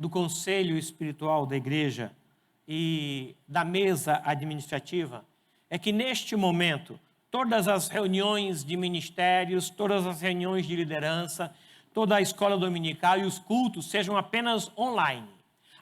do conselho espiritual da igreja e da mesa administrativa é que neste momento, todas as reuniões de ministérios, todas as reuniões de liderança, toda a escola dominical e os cultos sejam apenas online.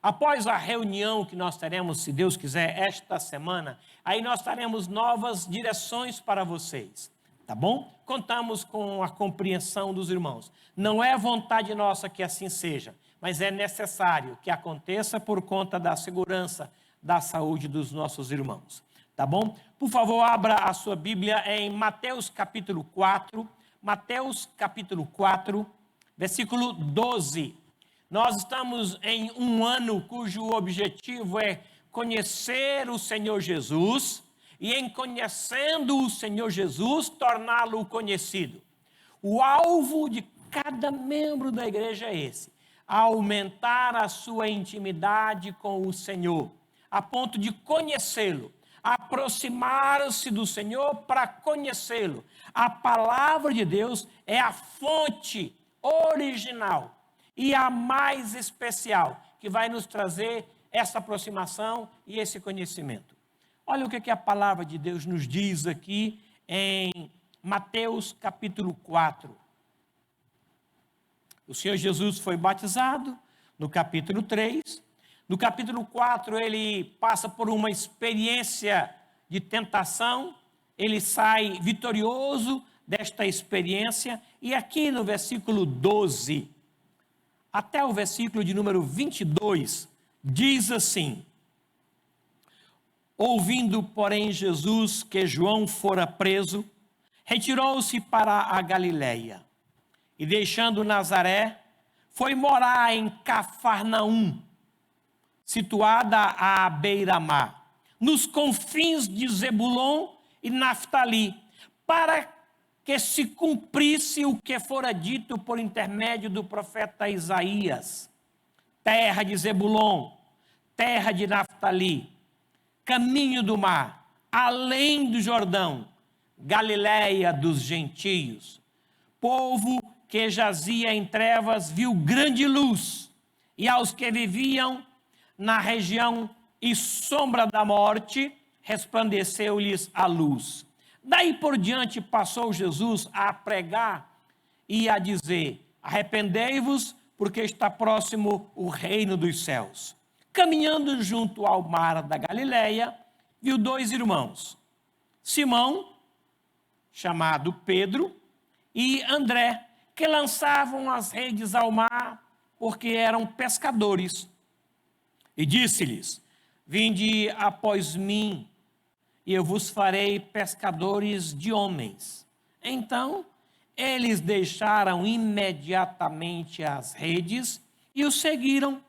Após a reunião que nós teremos, se Deus quiser, esta semana, aí nós teremos novas direções para vocês, tá bom? Contamos com a compreensão dos irmãos. Não é vontade nossa que assim seja, mas é necessário que aconteça por conta da segurança da saúde dos nossos irmãos, tá bom? Por favor, abra a sua Bíblia em Mateus capítulo 4, versículo 12. Nós estamos em um ano cujo objetivo é conhecer o Senhor Jesus e, em conhecendo o Senhor Jesus, torná-lo conhecido. O alvo de cada membro da igreja é esse: aumentar a sua intimidade com o Senhor, a ponto de conhecê-lo, aproximar-se do Senhor para conhecê-lo. A palavra de Deus é a fonte original e a mais especial que vai nos trazer essa aproximação e esse conhecimento. Olha o que a palavra de Deus nos diz aqui em Mateus capítulo 4. O Senhor Jesus foi batizado no capítulo 3. No capítulo 4, ele passa por uma experiência de tentação. Ele sai vitorioso desta experiência. E aqui no versículo 12, até o versículo de número 22, diz assim: ouvindo, porém, Jesus que João fora preso, retirou-se para a Galileia. E deixando Nazaré, foi morar em Cafarnaum, situada à beira-mar, nos confins de Zebulon e Naftali, para que se cumprisse o que fora dito por intermédio do profeta Isaías: terra de Zebulon, terra de Naftali, caminho do mar, além do Jordão, Galileia dos gentios. Povo que jazia em trevas viu grande luz, e aos que viviam na região e sombra da morte, resplandeceu-lhes a luz. Daí por diante passou Jesus a pregar e a dizer: arrependei-vos, porque está próximo o reino dos céus. Caminhando junto ao mar da Galileia, viu dois irmãos, Simão, chamado Pedro, e André, que lançavam as redes ao mar, porque eram pescadores. E disse-lhes: vinde após mim, e eu vos farei pescadores de homens. Então, eles deixaram imediatamente as redes e o seguiram.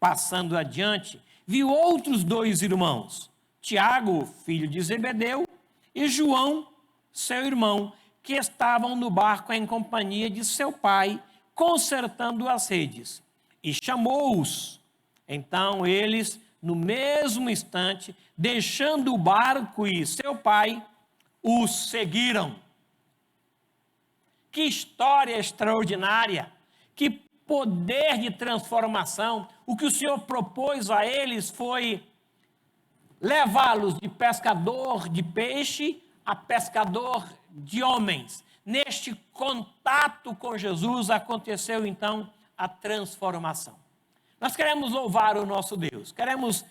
Passando adiante, viu outros dois irmãos, Tiago, filho de Zebedeu, e João, seu irmão, que estavam no barco em companhia de seu pai, consertando as redes. E chamou-os. Então eles, no mesmo instante, deixando o barco e seu pai, os seguiram. Que história extraordinária! Que poder de transformação! O que o Senhor propôs a eles foi levá-los de pescador de peixe a pescador de homens. Neste contato com Jesus aconteceu então a transformação. Nós queremos louvar o nosso Deus, queremos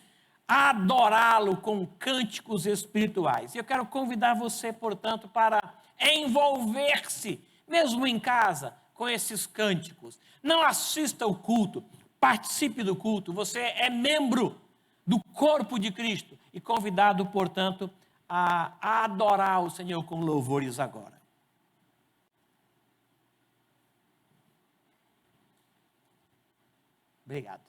adorá-lo com cânticos espirituais. E eu quero convidar você, portanto, para envolver-se, mesmo em casa, com esses cânticos. Não assista o culto, participe do culto. Você é membro do corpo de Cristo e convidado, portanto, a adorar o Senhor com louvores agora. Obrigado.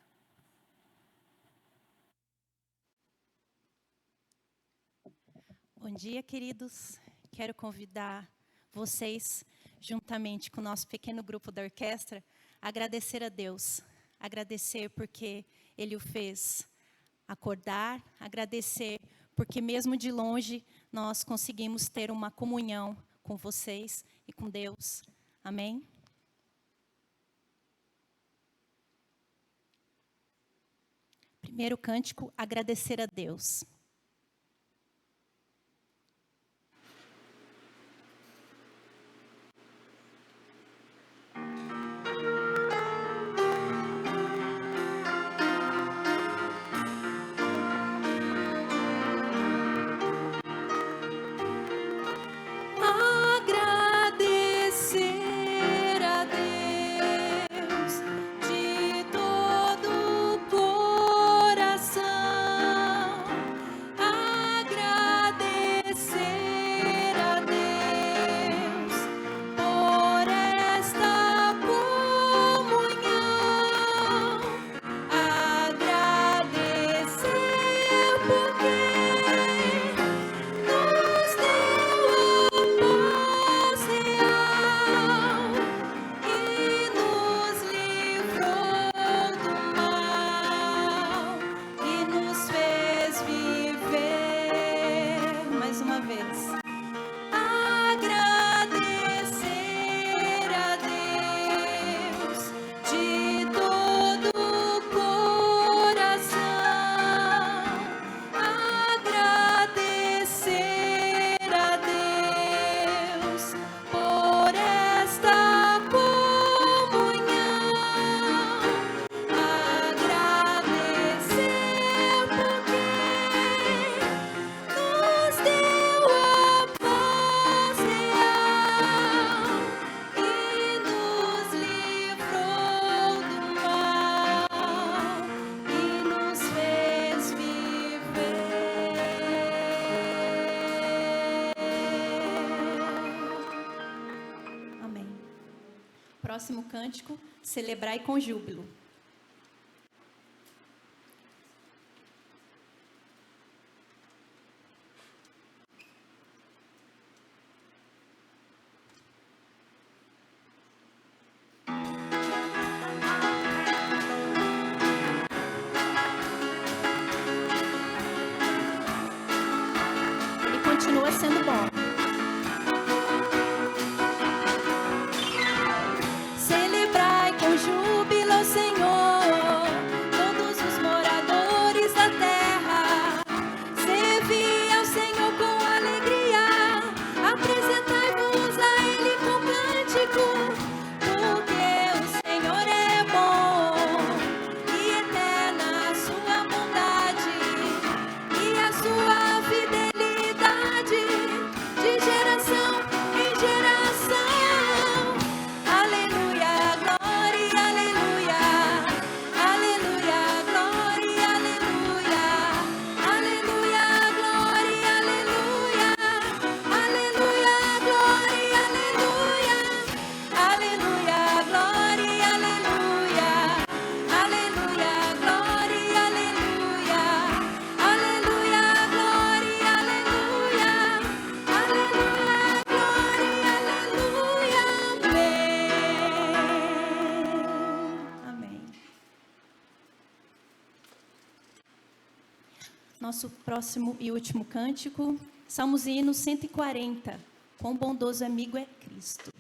Bom dia, queridos. Quero convidar vocês, juntamente com o nosso pequeno grupo da orquestra, a agradecer a Deus. Agradecer porque Ele o fez acordar, agradecer porque mesmo de longe nós conseguimos ter uma comunhão com vocês e com Deus. Amém? Primeiro cântico, agradecer a Deus. Agradecer a Deus de todo o coração. Agradecer a Deus por esta comunhão. Agradecer porque nos deu a paz real e nos livrou do mal e nos fez viver. Mais uma vez. Agradecer a Deus de todo o coração. Agradecer a Deus por esta comunhão. Agradecer porque nos deu a paz real e nos livrou do mal e nos fez viver. Amém. Próximo cântico, celebrai com júbilo. Ele continua sendo bom. Celebrai com júbilo ao Senhor, todos os moradores da terra. Servi ao Senhor com alegria, apresentai-vos a Ele com cântico, porque o Senhor é bom e eterna a sua bondade e a sua fidelidade de geração em geração. Aleluia, glória, aleluia. Aleluia, glória, aleluia. Aleluia, glória, aleluia. Aleluia, glória, aleluia. Aleluia, glória, aleluia. Aleluia, glória, aleluia. Aleluia, glória, aleluia. Aleluia, glória, aleluia. Amém. Nosso próximo e último cântico, Salmos e Hinos 140. Quão bondoso amigo é Cristo.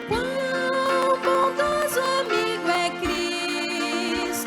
Quão bondoso amigo é Cristo.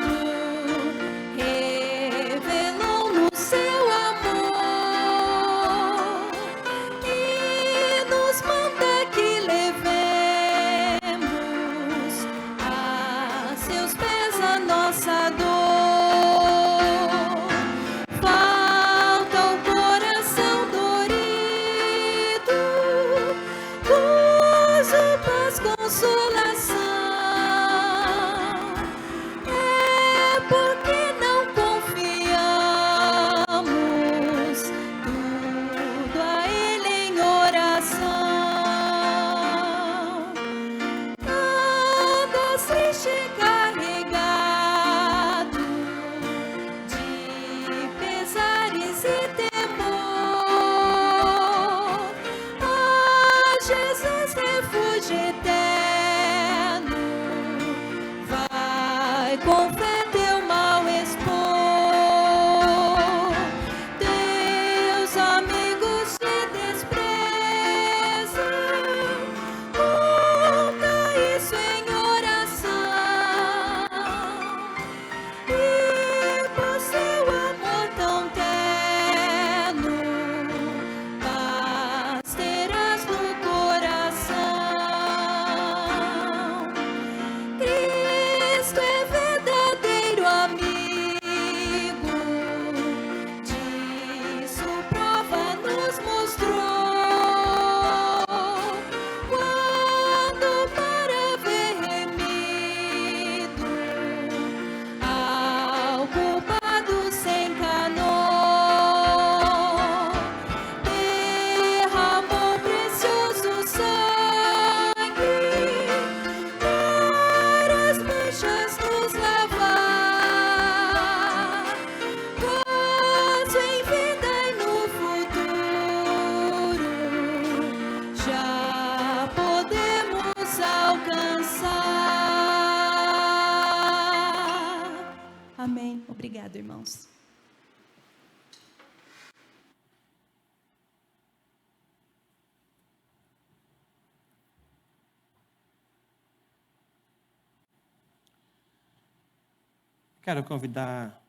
Quero convidar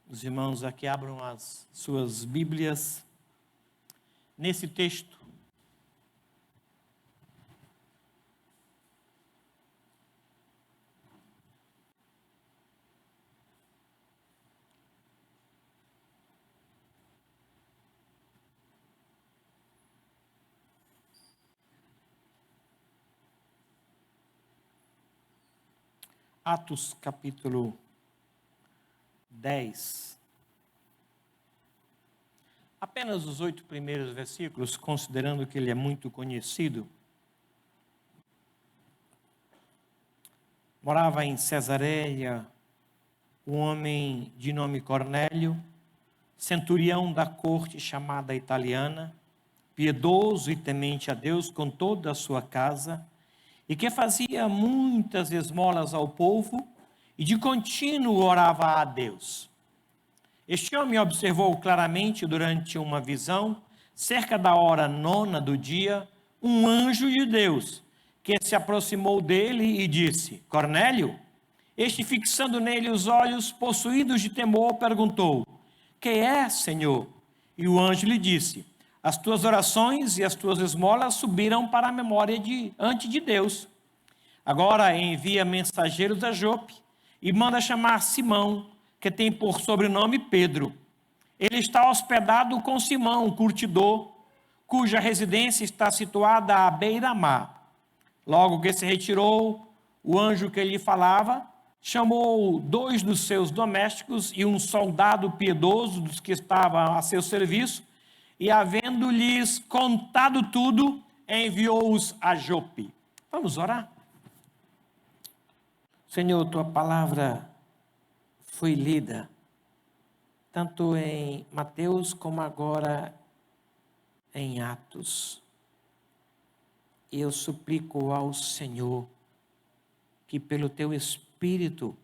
os irmãos a que abram as suas Bíblias nesse texto. Atos capítulo 10. Apenas os 8 primeiros versículos, considerando que ele é muito conhecido. Morava em Cesareia um homem de nome Cornélio, centurião da corte chamada italiana, piedoso e temente a Deus com toda a sua casa, e que fazia muitas esmolas ao povo e de contínuo orava a Deus. Este homem observou claramente durante uma visão, cerca da hora 9 do dia, um anjo de Deus que se aproximou dele e disse: Cornélio. Este, fixando nele os olhos, possuídos de temor, perguntou: que é, Senhor? E o anjo lhe disse: as tuas orações e as tuas esmolas subiram para a memória ante de Deus. Agora envia mensageiros a Jope e manda chamar Simão, que tem por sobrenome Pedro. Ele está hospedado com Simão, curtidor, cuja residência está situada à beira-mar. Logo que se retirou, o anjo que lhe falava chamou 2 dos seus domésticos e um soldado piedoso dos que estavam a seu serviço, e, havendo-lhes contado tudo, enviou-os a Jope. Vamos orar? Senhor, tua palavra foi lida, tanto em Mateus como agora em Atos. E eu suplico ao Senhor que pelo teu Espírito,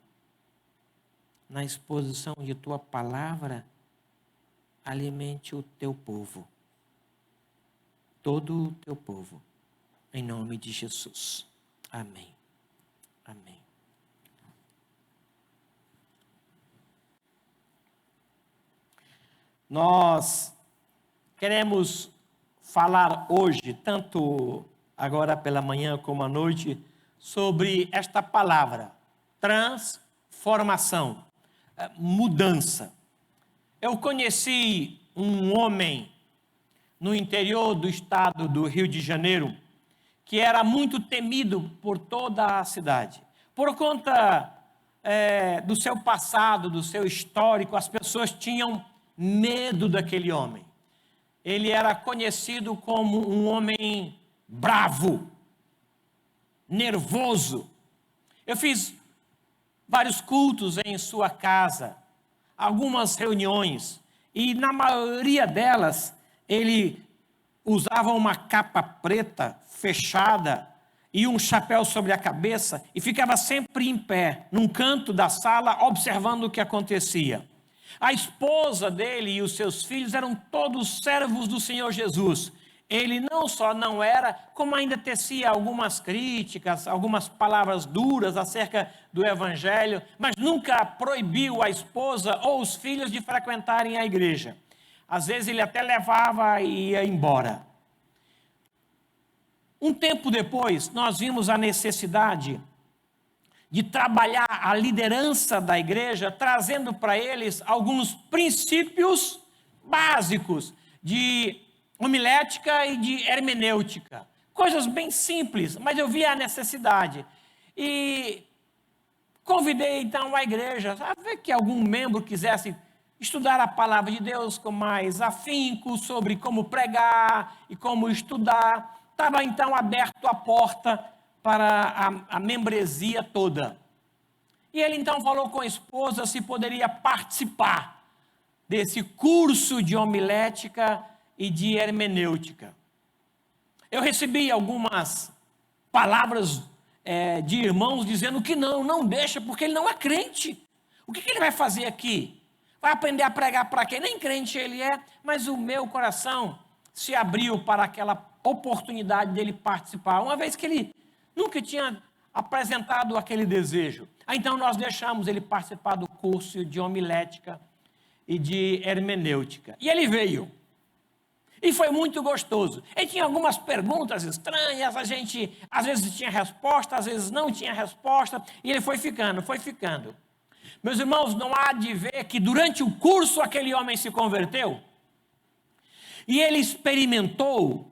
na exposição de tua palavra, alimente o teu povo, todo o teu povo, em nome de Jesus. Amém. Amém. Nós queremos falar hoje, tanto agora pela manhã como à noite, sobre esta palavra, transformação, mudança. Eu conheci um homem no interior do estado do Rio de Janeiro, que era muito temido por toda a cidade. Por conta do seu passado, do seu histórico, as pessoas tinham medo daquele homem. Ele era conhecido como um homem bravo, nervoso. Eu fiz vários cultos em sua casa, algumas reuniões, e na maioria delas ele usava uma capa preta fechada e um chapéu sobre a cabeça e ficava sempre em pé, num canto da sala, observando o que acontecia. A esposa dele e os seus filhos eram todos servos do Senhor Jesus. Ele não só não era, como ainda tecia algumas críticas, algumas palavras duras acerca do Evangelho, mas nunca proibiu a esposa ou os filhos de frequentarem a igreja. Às vezes ele até levava e ia embora. Um tempo depois, nós vimos a necessidade de trabalhar a liderança da igreja, trazendo para eles alguns princípios básicos de homilética e de hermenêutica. Coisas bem simples, mas eu vi a necessidade. E convidei então a igreja a ver que algum membro quisesse estudar a palavra de Deus com mais afinco sobre como pregar e como estudar. Estava então aberto a porta para a membresia toda. E ele então falou com a esposa se poderia participar desse curso de homilética e de hermenêutica. Eu recebi algumas palavras de irmãos dizendo que não deixa, porque ele não é crente. O que ele vai fazer aqui? Vai aprender a pregar para quê? Nem crente ele é, mas o meu coração se abriu para aquela oportunidade dele participar, uma vez que ele nunca tinha apresentado aquele desejo. Então nós deixamos ele participar do curso de homilética e de hermenêutica. E ele veio. E foi muito gostoso. Ele tinha algumas perguntas estranhas, a gente às vezes tinha resposta, às vezes não tinha resposta, e ele foi ficando. Meus irmãos, não há de ver que durante o curso aquele homem se converteu. E ele experimentou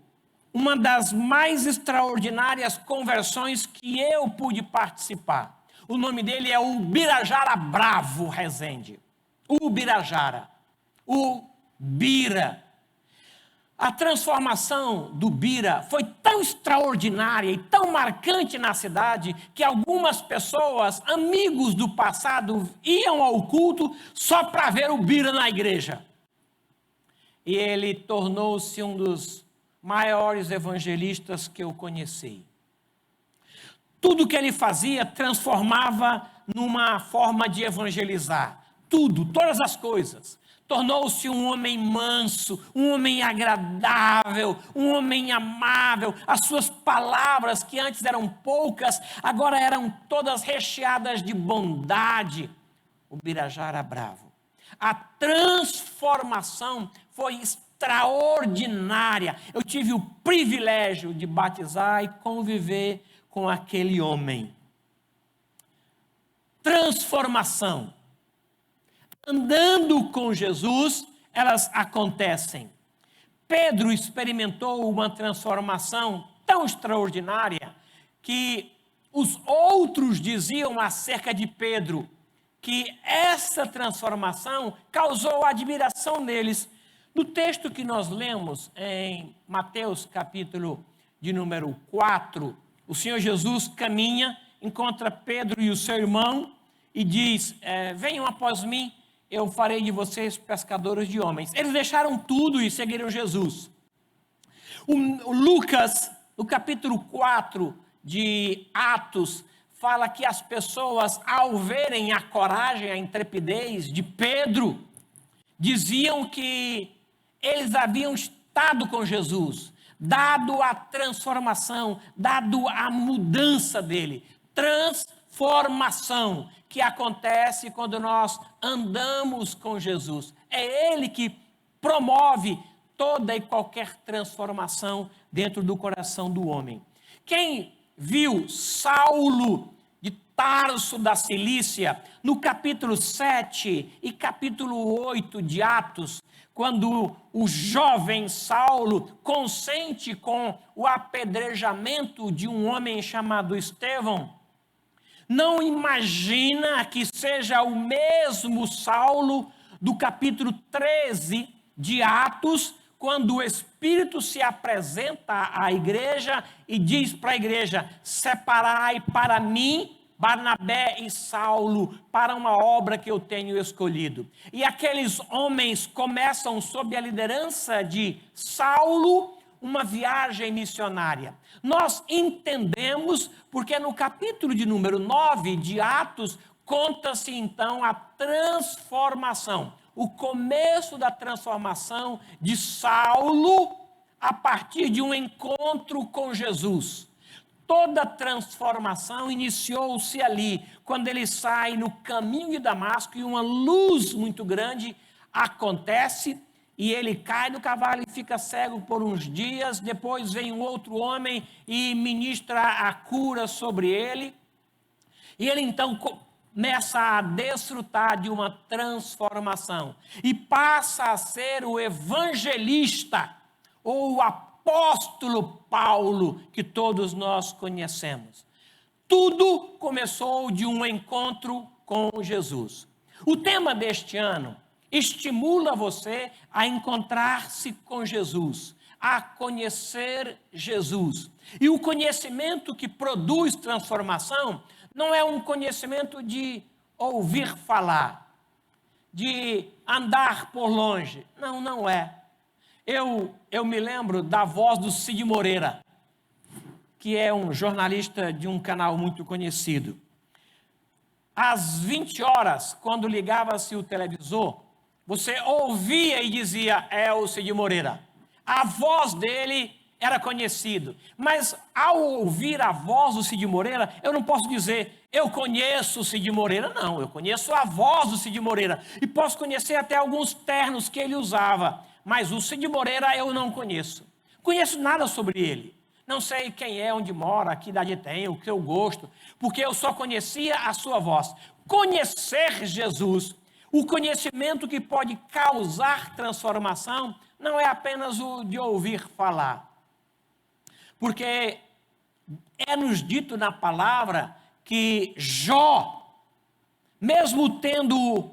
uma das mais extraordinárias conversões que eu pude participar. O nome dele é o Birajara Bravo Rezende. O Birajara. O Bira. A transformação do Bira foi tão extraordinária e tão marcante na cidade que algumas pessoas, amigos do passado, iam ao culto só para ver o Bira na igreja. E ele tornou-se um dos maiores evangelistas que eu conheci. Tudo que ele fazia transformava numa forma de evangelizar. Tudo, todas as coisas. Tornou-se um homem manso, um homem agradável, um homem amável. As suas palavras, que antes eram poucas, agora eram todas recheadas de bondade. O Birajara Bravo. A transformação foi extraordinária. Eu tive o privilégio de batizar e conviver com aquele homem. Transformação. Andando com Jesus, elas acontecem. Pedro experimentou uma transformação tão extraordinária que os outros diziam acerca de Pedro que essa transformação causou admiração neles. No texto que nós lemos em Mateus capítulo de número 4, o Senhor Jesus caminha, encontra Pedro e o seu irmão e diz, venham após mim, eu farei de vocês pescadores de homens. Eles deixaram tudo e seguiram Jesus. O Lucas, no capítulo 4 de Atos, fala que as pessoas, ao verem a coragem, a intrepidez de Pedro, diziam que eles haviam estado com Jesus, dado a transformação, dado a mudança dele. Transformação que acontece quando nós andamos com Jesus. É Ele que promove toda e qualquer transformação dentro do coração do homem. Quem viu Saulo de Tarso da Cilícia, no capítulo 7 e capítulo 8 de Atos, quando o jovem Saulo consente com o apedrejamento de um homem chamado Estevão, não imagina que seja o mesmo Saulo do capítulo 13 de Atos, quando o Espírito se apresenta à igreja e diz para a igreja, separai para mim Barnabé e Saulo para uma obra que eu tenho escolhido. E aqueles homens começam sob a liderança de Saulo, uma viagem missionária. Nós entendemos porque no capítulo de número 9 de Atos, conta-se então a transformação, o começo da transformação de Saulo a partir de um encontro com Jesus. Toda transformação iniciou-se ali, quando ele sai no caminho de Damasco e uma luz muito grande acontece e ele cai do cavalo e fica cego por uns dias. Depois vem um outro homem e ministra a cura sobre ele. E ele então começa a desfrutar de uma transformação e passa a ser o evangelista ou o apóstolo Paulo que todos nós conhecemos. Tudo começou de um encontro com Jesus. O tema deste ano estimula você a encontrar-se com Jesus, a conhecer Jesus. E o conhecimento que produz transformação não é um conhecimento de ouvir falar, de andar por longe. Não, não é. Eu me lembro da voz do Cid Moreira, que é um jornalista de um canal muito conhecido. Às 20 horas, quando ligava-se o televisor, você ouvia e dizia, é o Cid Moreira. A voz dele era conhecido. Mas ao ouvir a voz do Cid Moreira, eu não posso dizer, eu conheço o Cid Moreira. Não, eu conheço a voz do Cid Moreira. E posso conhecer até alguns ternos que ele usava. Mas o Cid Moreira eu não conheço. Conheço nada sobre ele. Não sei quem é, onde mora, que idade tem, o que eu gosto. Porque eu só conhecia a sua voz. Conhecer Jesus, o conhecimento que pode causar transformação, não é apenas o de ouvir falar. Porque é-nos dito na palavra que Jó, mesmo tendo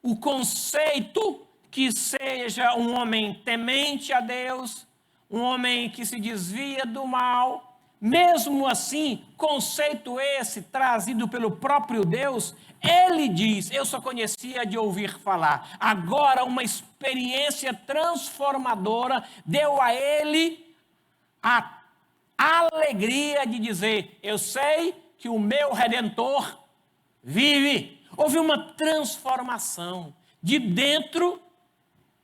o conceito que seja um homem temente a Deus, um homem que se desvia do mal, mesmo assim, conceito esse trazido pelo próprio Deus, ele diz, eu só conhecia de ouvir falar. Agora uma experiência transformadora deu a ele a alegria de dizer, eu sei que o meu Redentor vive. Houve uma transformação de dentro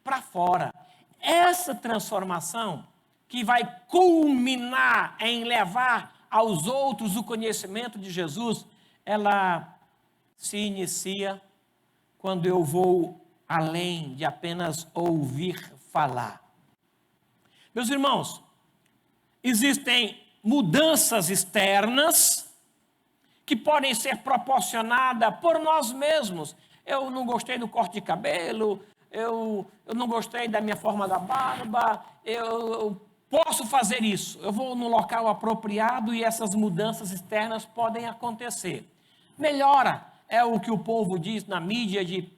para fora. Essa transformação que vai culminar em levar aos outros o conhecimento de Jesus, ela se inicia quando eu vou além de apenas ouvir falar. Meus irmãos, existem mudanças externas que podem ser proporcionadas por nós mesmos. Eu não gostei do corte de cabelo, eu não gostei da minha forma da barba, eu posso fazer isso. Eu vou no local apropriado e essas mudanças externas podem acontecer. Melhora é o que o povo diz na mídia de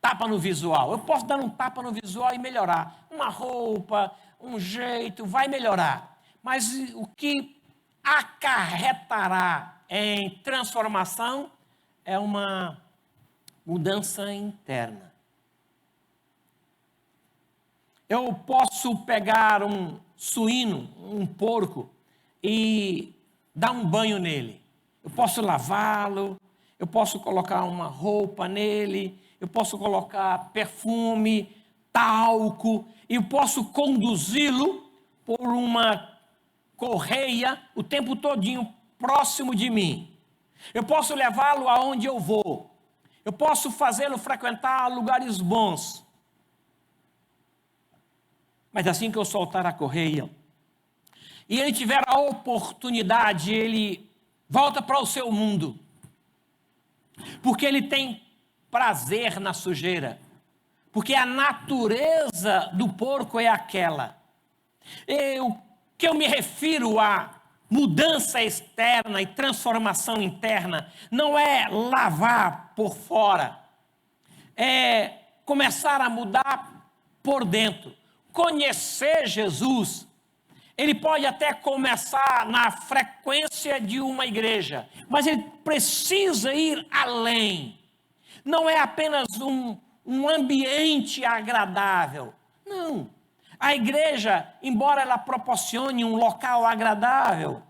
tapa no visual. Eu posso dar um tapa no visual e melhorar. Uma roupa, um jeito, vai melhorar. Mas o que acarretará em transformação é uma mudança interna. Eu posso pegar um suíno, um porco, e dar um banho nele. Eu posso lavá-lo, eu posso colocar uma roupa nele, eu posso colocar perfume, talco, e eu posso conduzi-lo por uma correia o tempo todinho próximo de mim. Eu posso levá-lo aonde eu vou. Eu posso fazê-lo frequentar lugares bons. Mas assim que eu soltar a correia, e ele tiver a oportunidade, ele volta para o seu mundo. Porque ele tem prazer na sujeira. Porque a natureza do porco é aquela. O que eu me refiro a mudança externa e transformação interna não é lavar por fora. É começar a mudar por dentro. Conhecer Jesus, ele pode até começar na frequência de uma igreja, mas ele precisa ir além. Não é apenas um ambiente agradável. Não. A igreja, embora ela proporcione um local agradável,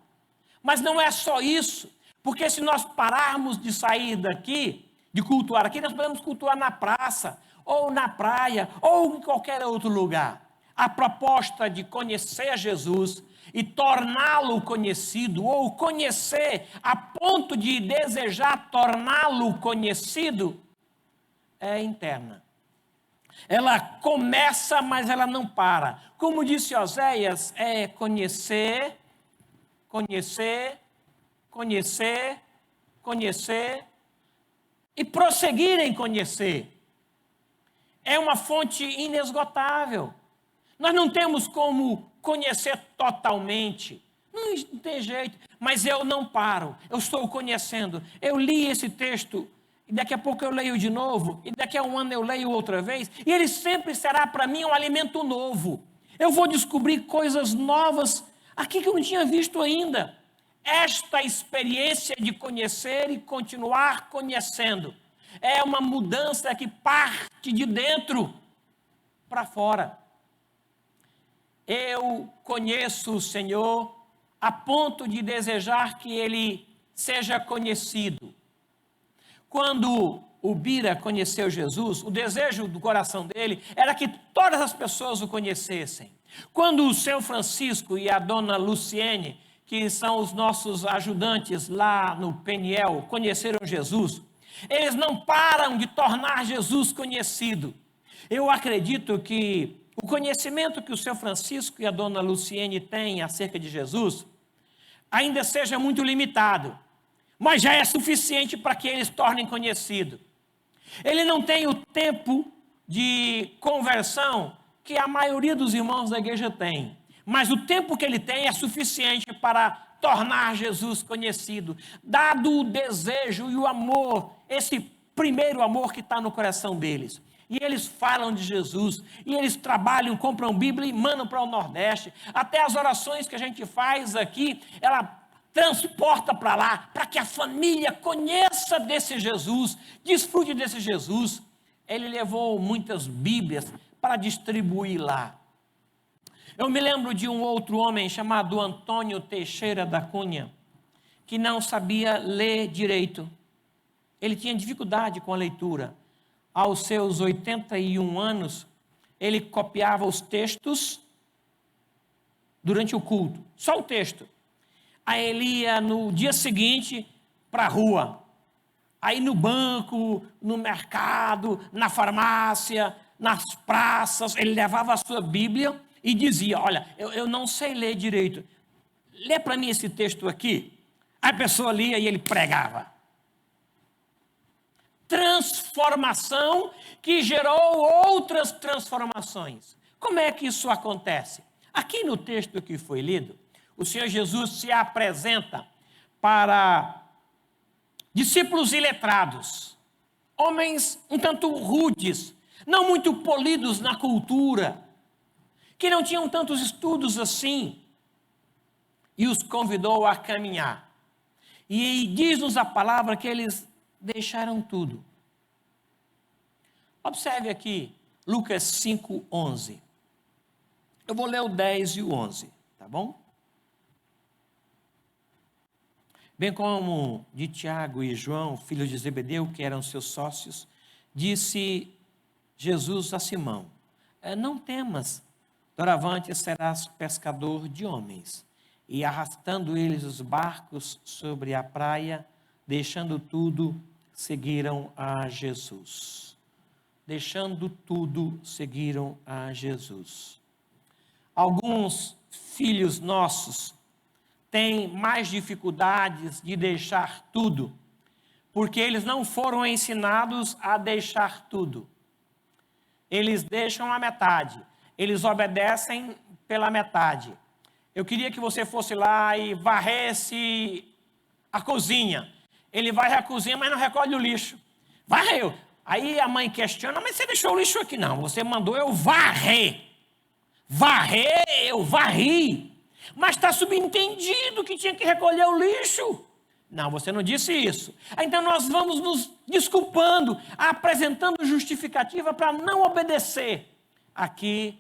mas não é só isso. Porque se nós pararmos de sair daqui, de cultuar aqui, nós podemos cultuar na praça, ou na praia, ou em qualquer outro lugar. A proposta de conhecer Jesus e torná-lo conhecido, ou conhecer a ponto de desejar torná-lo conhecido, é interna. Ela começa, mas ela não para. Como disse Oséias, é conhecer, conhecer, conhecer, conhecer e prosseguir em conhecer. É uma fonte inesgotável. Nós não temos como conhecer totalmente. Não tem jeito. Mas eu não paro. Eu estou conhecendo. Eu li esse texto e daqui a pouco eu leio de novo, e daqui a um ano eu leio outra vez, e ele sempre será para mim um alimento novo. Eu vou descobrir coisas novas aqui que eu não tinha visto ainda. Esta experiência de conhecer e continuar conhecendo é uma mudança que parte de dentro para fora. Eu conheço o Senhor a ponto de desejar que Ele seja conhecido. Quando o Bira conheceu Jesus, o desejo do coração dele era que todas as pessoas o conhecessem. Quando o seu Francisco e a dona Luciene, que são os nossos ajudantes lá no Peniel, conheceram Jesus, eles não param de tornar Jesus conhecido. Eu acredito que o conhecimento que o seu Francisco e a dona Luciene têm acerca de Jesus ainda seja muito limitado, mas já é suficiente para que eles tornem conhecido. Ele não tem o tempo de conversão que a maioria dos irmãos da igreja tem, mas o tempo que ele tem é suficiente para tornar Jesus conhecido, dado o desejo e o amor, esse primeiro amor que está no coração deles. E eles falam de Jesus, e eles trabalham, compram Bíblia e mandam para o Nordeste. Até as orações que a gente faz aqui, ela transporta para lá, para que a família conheça desse Jesus, desfrute desse Jesus. Ele levou muitas Bíblias para distribuir lá. Eu me lembro de um outro homem chamado Antônio Teixeira da Cunha, que não sabia ler direito. Ele tinha dificuldade com a leitura. Aos seus 81 anos, ele copiava os textos durante o culto, só o texto. Aí ele ia no dia seguinte para a rua. Aí no banco, no mercado, na farmácia, nas praças, ele levava a sua Bíblia e dizia: olha, eu não sei ler direito. Lê para mim esse texto aqui. Aí a pessoa lia e ele pregava. Transformação que gerou outras transformações. Como é que isso acontece? Aqui no texto que foi lido, o Senhor Jesus se apresenta para discípulos iletrados, homens um tanto rudes, não muito polidos na cultura, que não tinham tantos estudos assim, e os convidou a caminhar. E diz-nos a palavra que eles deixaram tudo. Observe aqui, Lucas 5:11. Eu vou ler o 10 e o 11, tá bom? Bem como de Tiago e João, filhos de Zebedeu, que eram seus sócios, disse Jesus a Simão: não temas, doravante serás pescador de homens. E arrastando eles os barcos sobre a praia, deixando tudo, seguiram a Jesus. Deixando tudo, seguiram a Jesus. Alguns filhos nossos têm mais dificuldades de deixar tudo, porque eles não foram ensinados a deixar tudo. Eles deixam a metade, eles obedecem pela metade. Eu queria que você fosse lá e varresse a cozinha. Ele varre a cozinha, mas não recolhe o lixo. Varreu. Aí a mãe questiona: mas você deixou o lixo aqui? Não, você mandou eu varrer. Varrer, eu varri. Mas está subentendido que tinha que recolher o lixo. Não, você não disse isso. Então nós vamos nos desculpando, apresentando justificativa para não obedecer. Aqui,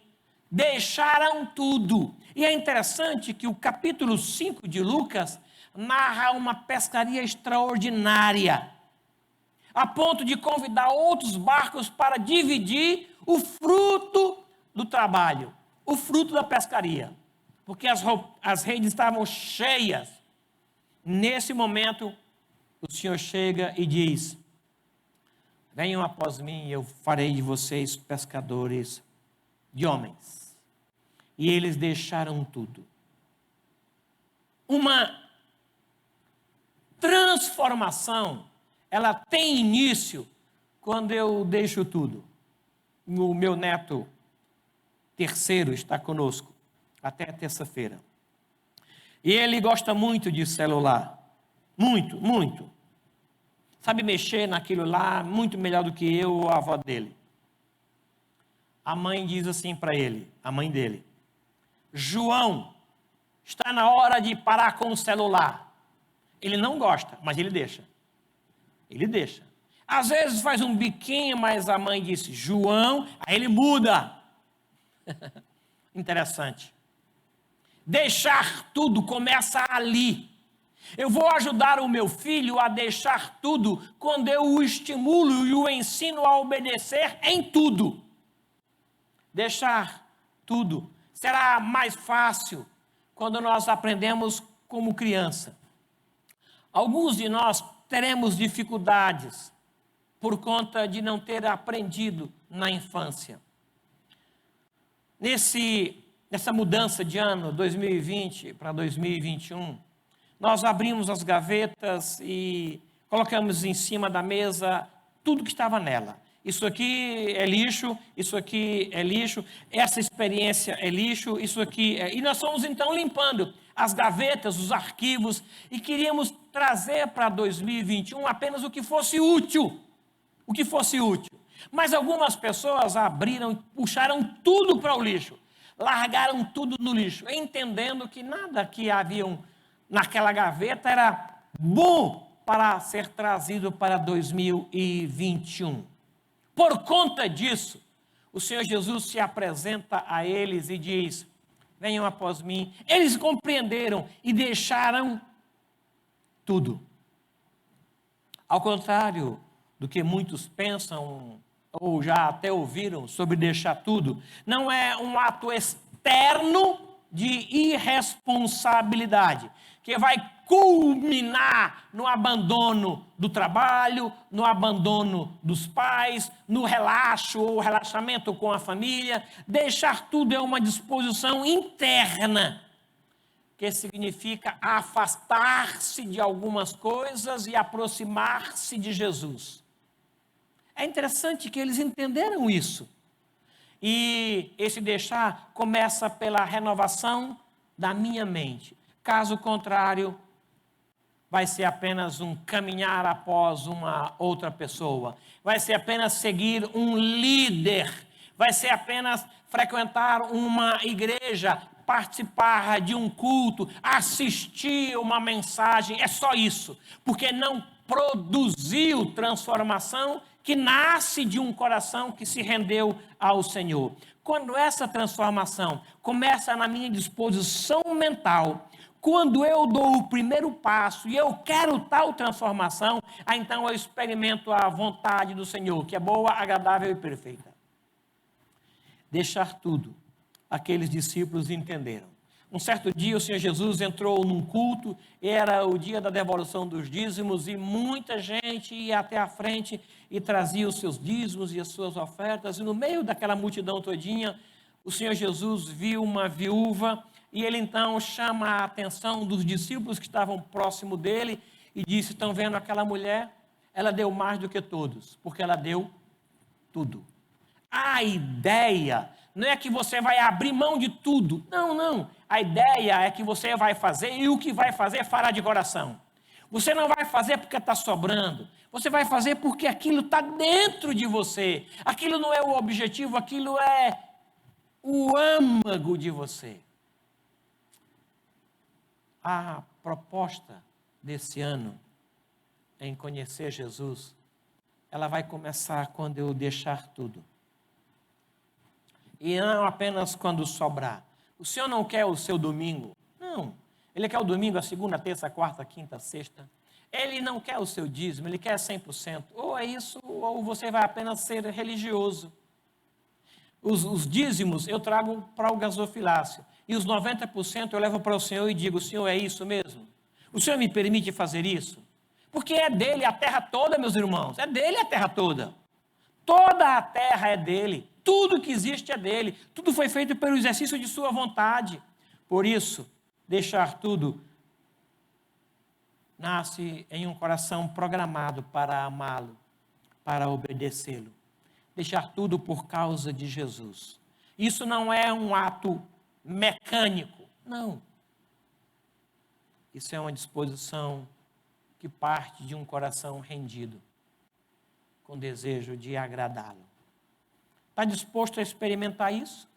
deixaram tudo. E é interessante que o capítulo 5 de Lucas narra uma pescaria extraordinária, a ponto de convidar outros barcos para dividir o fruto do trabalho, o fruto da pescaria, porque as redes estavam cheias. Nesse momento, o Senhor chega e diz: venham após mim e eu farei de vocês pescadores de homens. E eles deixaram tudo. Uma transformação, ela tem início quando eu deixo tudo. O meu neto terceiro está conosco até terça-feira. E ele gosta muito de celular. Muito, muito. Sabe mexer naquilo lá muito melhor do que eu ou a avó dele. A mãe diz assim para ele, a mãe dele: João, está na hora de parar com o celular. Ele não gosta, mas ele deixa. Ele deixa. Às vezes faz um biquinho, mas a mãe disse: João, aí ele muda. Interessante. Deixar tudo começa ali. Eu vou ajudar o meu filho a deixar tudo quando eu o estimulo e o ensino a obedecer em tudo. Deixar tudo será mais fácil quando nós aprendemos como criança. Alguns de nós teremos dificuldades por conta de não ter aprendido na infância. Nessa mudança de ano, 2020 para 2021, nós abrimos as gavetas e colocamos em cima da mesa tudo que estava nela. Isso aqui é lixo, isso aqui é lixo, essa experiência é lixo, isso aqui é... E nós fomos então limpando as gavetas, os arquivos, e queríamos trazer para 2021 apenas o que fosse útil. O que fosse útil. Mas algumas pessoas abriram e puxaram tudo para o lixo. Largaram tudo no lixo, entendendo que nada que haviam naquela gaveta era bom para ser trazido para 2021. Por conta disso, o Senhor Jesus se apresenta a eles e diz: venham após mim. Eles compreenderam e deixaram tudo. Ao contrário do que muitos pensam, ou já até ouviram sobre deixar tudo, não é um ato externo de irresponsabilidade, que vai culminar no abandono do trabalho, no abandono dos pais, no relaxo ou relaxamento com a família. Deixar tudo é uma disposição interna, que significa afastar-se de algumas coisas e aproximar-se de Jesus. É interessante que eles entenderam isso. E esse deixar começa pela renovação da minha mente. Caso contrário, vai ser apenas um caminhar após uma outra pessoa. Vai ser apenas seguir um líder. Vai ser apenas frequentar uma igreja, participar de um culto, assistir uma mensagem. É só isso. Porque não produziu transformação que nasce de um coração que se rendeu ao Senhor. Quando essa transformação começa na minha disposição mental, quando eu dou o primeiro passo e eu quero tal transformação, então eu experimento a vontade do Senhor, que é boa, agradável e perfeita. Deixar tudo, aqueles discípulos entenderam. Um certo dia o Senhor Jesus entrou num culto, era o dia da devolução dos dízimos e muita gente ia até a frente e trazia os seus dízimos e as suas ofertas. E no meio daquela multidão todinha, o Senhor Jesus viu uma viúva e ele então chama a atenção dos discípulos que estavam próximo dele e disse: estão vendo aquela mulher? Ela deu mais do que todos, porque ela deu tudo. A ideia não é que você vai abrir mão de tudo. Não, não. A ideia é que você vai fazer e o que vai fazer fará de coração. Você não vai fazer porque está sobrando. Você vai fazer porque aquilo está dentro de você. Aquilo não é o objetivo, aquilo é o âmago de você. A proposta desse ano em conhecer Jesus, ela vai começar quando eu deixar tudo. E não apenas quando sobrar. O Senhor não quer o seu domingo. Não. Ele quer o domingo, a segunda, terça, quarta, quinta, sexta. Ele não quer o seu dízimo, ele quer 100%. Ou é isso, ou você vai apenas ser religioso. Os dízimos eu trago para o gasofilácio. E os 90% eu levo para o Senhor e digo: Senhor, é isso mesmo? O Senhor me permite fazer isso? Porque é dele a terra toda, meus irmãos. É dele a terra toda. Toda a terra é dele. Tudo que existe é dele. Tudo foi feito pelo exercício de sua vontade. Por isso, deixar tudo nasce em um coração programado para amá-lo, para obedecê-lo. Deixar tudo por causa de Jesus. Isso não é um ato mecânico, não. Isso é uma disposição que parte de um coração rendido, com desejo de agradá-lo. Está disposto a experimentar isso?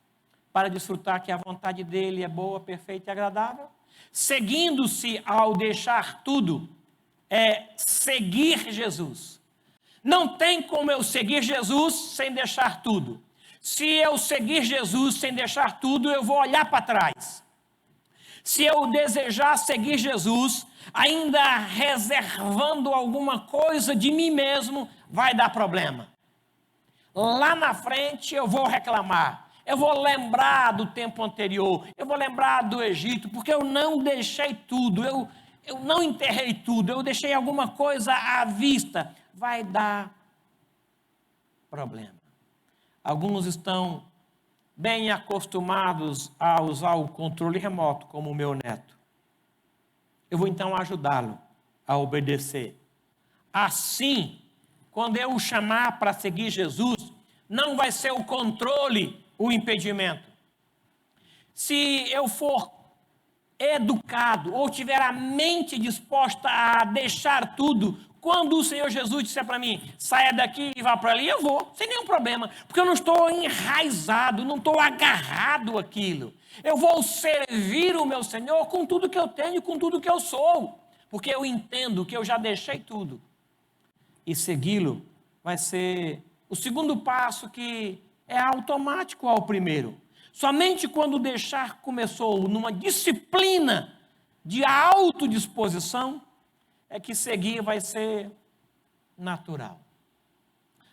Para desfrutar que a vontade dele é boa, perfeita e agradável? Seguindo-se ao deixar tudo, é seguir Jesus. Não tem como eu seguir Jesus sem deixar tudo. Se eu seguir Jesus sem deixar tudo, eu vou olhar para trás. Se eu desejar seguir Jesus, ainda reservando alguma coisa de mim mesmo, vai dar problema. Lá na frente eu vou reclamar, eu vou lembrar do tempo anterior, eu vou lembrar do Egito, porque eu não deixei tudo, eu não enterrei tudo, eu deixei alguma coisa à vista. Vai dar problema. Alguns estão bem acostumados a usar o controle remoto, como o meu neto. Eu vou então ajudá-lo a obedecer. Assim, quando eu o chamar para seguir Jesus, não vai ser o controle o impedimento. Se eu for educado ou tiver a mente disposta a deixar tudo, quando o Senhor Jesus disser para mim, saia daqui e vá para ali, eu vou, sem nenhum problema, porque eu não estou enraizado, não estou agarrado àquilo. Eu vou servir o meu Senhor com tudo que eu tenho, com tudo que eu sou, porque eu entendo que eu já deixei tudo. E segui-lo vai ser o segundo passo, que é automático ao primeiro. Somente quando deixar começou numa disciplina de autodisposição, é que seguir vai ser natural.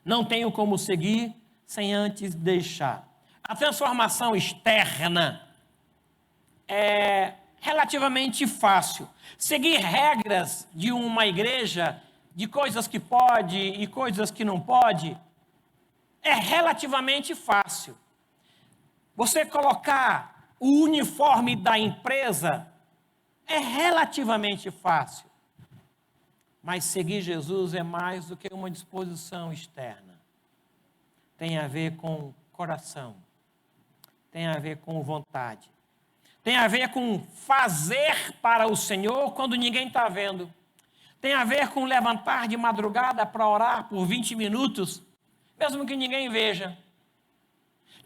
Não tenho como seguir sem antes deixar. A transformação externa é relativamente fácil. Seguir regras de uma igreja, de coisas que pode e coisas que não pode, é relativamente fácil. Você colocar o uniforme da empresa é relativamente fácil. Mas seguir Jesus é mais do que uma disposição externa. Tem a ver com coração. Tem a ver com vontade. Tem a ver com fazer para o Senhor quando ninguém está vendo. Tem a ver com levantar de madrugada para orar por 20 minutos, mesmo que ninguém veja.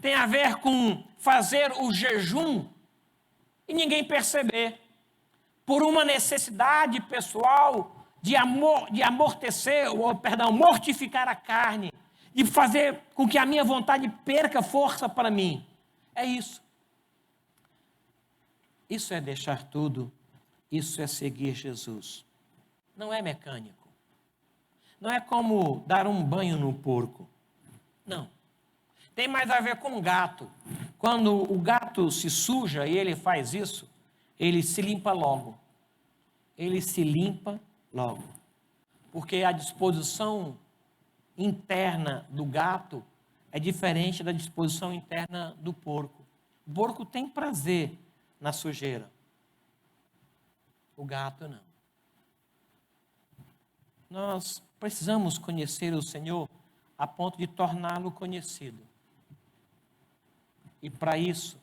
Tem a ver com fazer o jejum e ninguém perceber. Por uma necessidade pessoal de mortificar a carne, de fazer com que a minha vontade perca força para mim. É isso. Isso é deixar tudo, isso é seguir Jesus. Não é mecânico. Não é como dar um banho no porco. Não. Tem mais a ver com o gato. Quando o gato se suja e ele faz isso, ele se limpa logo. Ele se limpa logo. Porque a disposição interna do gato é diferente da disposição interna do porco. O porco tem prazer na sujeira. O gato não. Nós precisamos conhecer o Senhor a ponto de torná-lo conhecido. E para isso,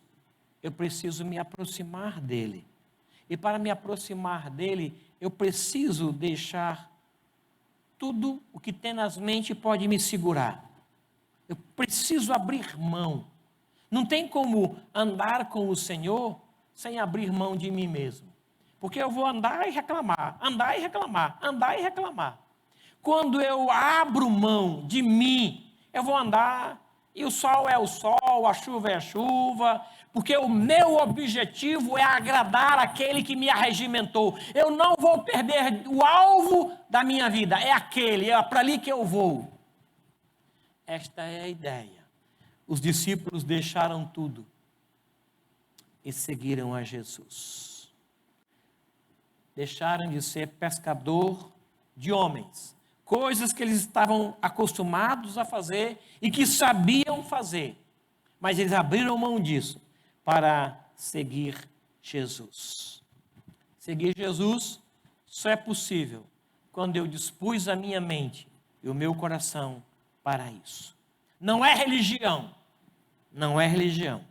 eu preciso me aproximar dele. E para me aproximar dele, eu preciso deixar tudo o que tenazmente pode me segurar. Eu preciso abrir mão. Não tem como andar com o Senhor sem abrir mão de mim mesmo. Porque eu vou andar e reclamar, andar e reclamar, andar e reclamar. Quando eu abro mão de mim, eu vou andar, e o sol é o sol, a chuva é a chuva, porque o meu objetivo é agradar aquele que me arregimentou. Eu não vou perder o alvo da minha vida, é aquele, é para ali que eu vou. Esta é a ideia. Os discípulos deixaram tudo e seguiram a Jesus. Deixaram de ser pescador de homens, coisas que eles estavam acostumados a fazer e que sabiam fazer, mas eles abriram mão disso para seguir Jesus. Seguir Jesus só é possível quando eu dispus a minha mente e o meu coração para isso. Não é religião, não é religião.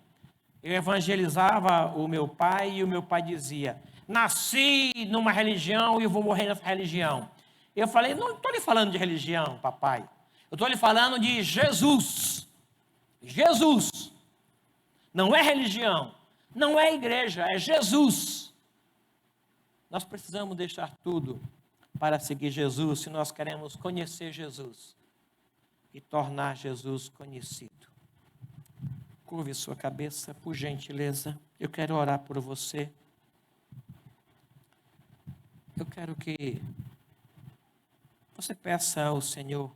Eu evangelizava o meu pai e o meu pai dizia: nasci numa religião e eu vou morrer nessa religião. Eu falei: não estou lhe falando de religião, papai. Eu estou lhe falando de Jesus. Jesus. Não é religião, não é igreja, é Jesus. Nós precisamos deixar tudo para seguir Jesus se nós queremos conhecer Jesus e tornar Jesus conhecido. Curve sua cabeça, por gentileza. Eu quero orar por você. eu quero que você peça ao Senhor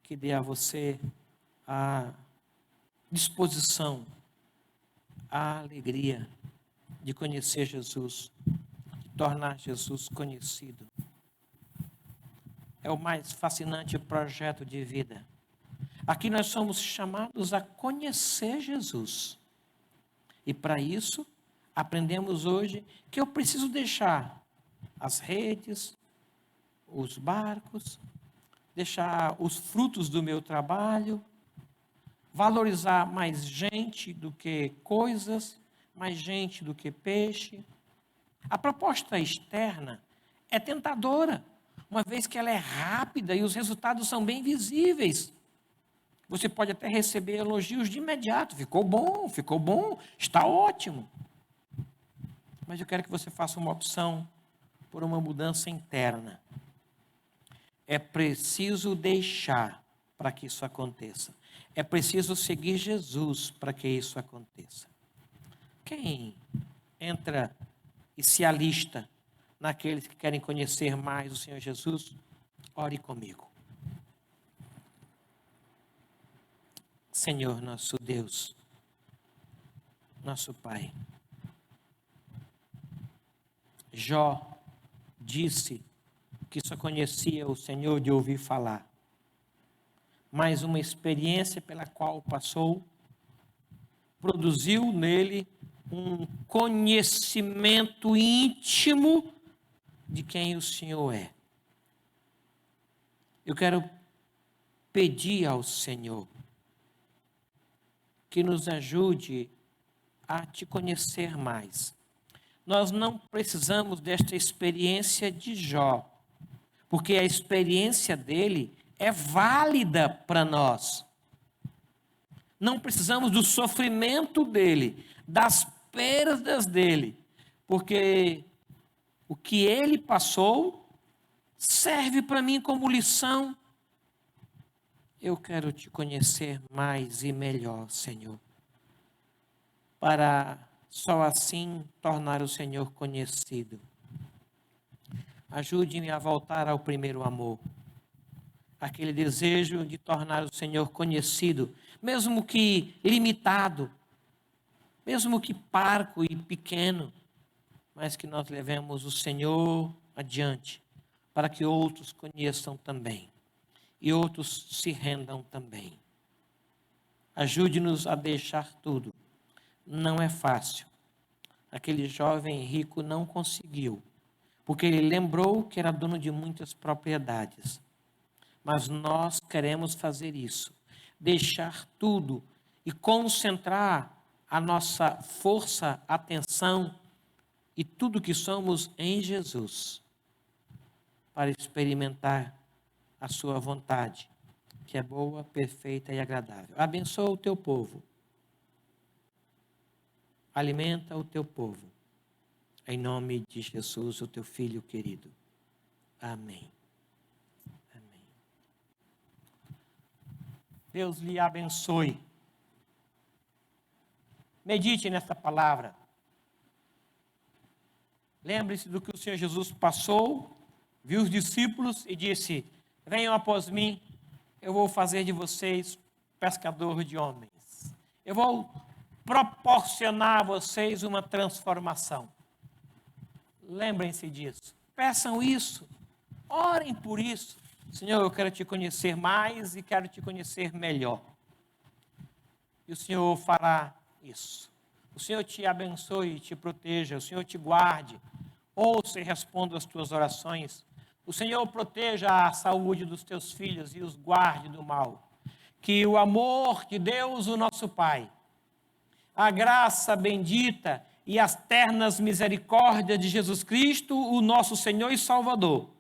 que dê a você a disposição, a alegria de conhecer Jesus, de tornar Jesus conhecido. É o mais fascinante projeto de vida. Aqui nós somos chamados a conhecer Jesus. E para isso, aprendemos hoje que eu preciso deixar as redes, os barcos, deixar os frutos do meu trabalho, valorizar mais gente do que coisas, mais gente do que peixe. A proposta externa é tentadora, uma vez que ela é rápida e os resultados são bem visíveis. Você pode até receber elogios de imediato. Ficou bom, está ótimo. Mas eu quero que você faça uma opção por uma mudança interna. É preciso deixar para que isso aconteça. É preciso seguir Jesus para que isso aconteça. Quem entra e se alista naqueles que querem conhecer mais o Senhor Jesus? Ore comigo. Senhor, nosso Deus, nosso Pai. Jó disse que só conhecia o Senhor de ouvir falar, mas uma experiência pela qual passou produziu nele um conhecimento íntimo de quem o Senhor é. Eu quero pedir ao Senhor que nos ajude a te conhecer mais. Nós não precisamos desta experiência de Jó, porque a experiência dele é válida para nós. Não precisamos do sofrimento dele, das perdas dele, porque o que ele passou serve para mim como lição. Eu quero te conhecer mais e melhor, Senhor, para só assim tornar o Senhor conhecido. Ajude-me a voltar ao primeiro amor, aquele desejo de tornar o Senhor conhecido, mesmo que limitado, mesmo que parco e pequeno, mas que nós levemos o Senhor adiante, para que outros conheçam também. E outros se rendam também. Ajude-nos a deixar tudo. Não é fácil. Aquele jovem rico não conseguiu, porque ele lembrou que era dono de muitas propriedades. Mas nós queremos fazer isso. Deixar tudo e concentrar a nossa força, atenção e tudo que somos em Jesus, para experimentar a sua vontade, que é boa, perfeita e agradável. Abençoa o teu povo. Alimenta o teu povo. Em nome de Jesus, o teu filho querido. Amém. Amém. Deus lhe abençoe. Medite nesta palavra. Lembre-se do que o Senhor Jesus passou, viu os discípulos e disse: venham após mim, eu vou fazer de vocês pescador de homens. Eu vou proporcionar a vocês uma transformação. Lembrem-se disso. Peçam isso. Orem por isso. Senhor, eu quero te conhecer mais e quero te conhecer melhor. E o Senhor fará isso. O Senhor te abençoe e te proteja. O Senhor te guarde. Ouça e responda as tuas orações. O Senhor proteja a saúde dos teus filhos e os guarde do mal. Que o amor de Deus, o nosso Pai, a graça bendita e as ternas misericórdias de Jesus Cristo, o nosso Senhor e Salvador,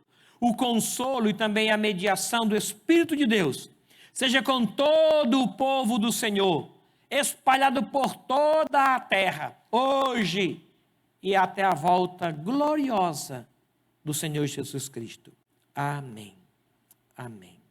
o consolo e também a mediação do Espírito de Deus, seja com todo o povo do Senhor, espalhado por toda a terra, hoje e até a volta gloriosa do Senhor Jesus Cristo. Amém. Amém.